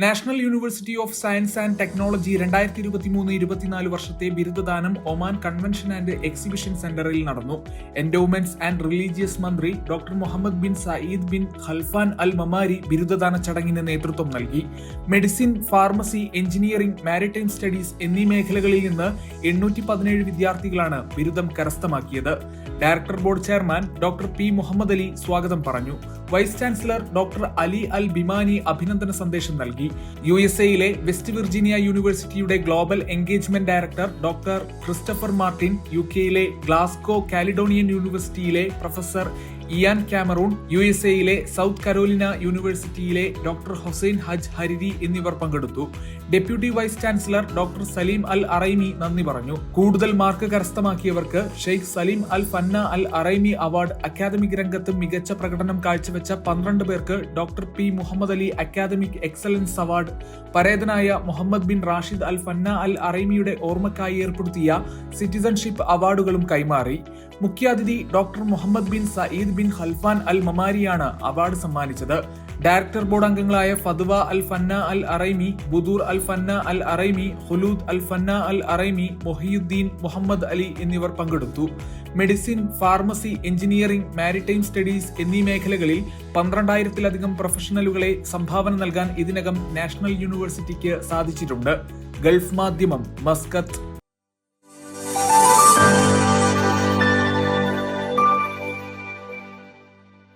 National university of science and technology 2023-24 വർഷത്തെ ബിരുദദാനം Oman convention and exhibition സെന്ററിൽ നടന്നു. എൻഡോവ്മെന്റ്സ് ആൻഡ് റിലീജിയസ് മന്ത്രി doctor Muhammad bin Saeed bin Khalfan Al Mamari ബിരുദദാന ചടങ്ങിന് നേതൃത്വം നൽകി. Medicine, pharmacy, engineering, maritime studies എന്നീ മേഖലകളിൽ നിന്ന് 817 വിദ്യാർത്ഥികളാണ് ബിരുദം കരസ്ഥമാക്കിയത്. Director board chairman doctor P Mohammed Ali സ്വാഗതം പറഞ്ഞു. Vice chancellor doctor Ali Al Bimani അഭിനന്ദന സന്ദേശം നൽകി. USA-യിലെ വെസ്റ്റ് വിർജീനിയ യൂണിവേഴ്സിറ്റിയുടെ global engagement director doctor Christopher Martin, UK-യിലെ ഗ്ലാസ്ഗോ കാലിഡോണിയൻ യൂണിവേഴ്സിറ്റിയിലെ പ്രൊഫസർ ഇയാൻ കാമറൂൺ, USA-യിലെ സൗത്ത് കരോലിന യൂണിവേഴ്സിറ്റിയിലെ ഡോക്ടർ ഹുസൈൻ ഹജ് ഹരിരി എന്നിവർ പങ്കെടുത്തു. Deputy vice chancellor doctor Salim Al Araimi നന്ദി പറഞ്ഞു. കൂടുതൽ മാർക്ക് കരസ്ഥമാക്കിയവർക്ക് Sheikh Salim Al Fanna Al Araimi award, academic രംഗത്ത് മികച്ച പ്രകടനം കാഴ്ചവെച്ച 12 പേർക്ക് doctor P Mohammed Ali academic excellence award, പരേതനായ Muhammad bin Rashid Al Fanna Al അറൈമിയുടെ ഓർമ്മക്കായി ഏർപ്പെടുത്തിയ സിറ്റിസൺഷിപ്പ് അവാർഡുകളും കൈമാറി. മുഖ്യാതിഥി doctor Muhammad bin Saeed bin Khalfan അൽ മമാരിയാണ് അവാർഡ് സമ്മാനിച്ചത്. ഡയറക്ടർ ബോർഡ് അംഗങ്ങളായ ഫദ്വ അൽ ഫന്ന അൽ അറൈമി, ബുദൂർ അൽ ഫന്ന അൽ അറൈമി, ഹുലൂദ് അൽ ഫന്ന അൽ അറൈമി, മൊഹിയുദ്ദീൻ മുഹമ്മദ് അലി എന്നിവർ പങ്കെടുത്തു. Medicine, pharmacy, engineering, maritime studies എന്നീ മേഖലകളിൽ 12,000-ലധികം പ്രൊഫഷണലുകളെ സംഭാവന നൽകാൻ ഇതിനകം നാഷണൽ യൂണിവേഴ്സിറ്റിക്ക് സാധിച്ചിട്ടുണ്ട്. ഗൾഫ് മാധ്യമം, മസ്കത്ത്.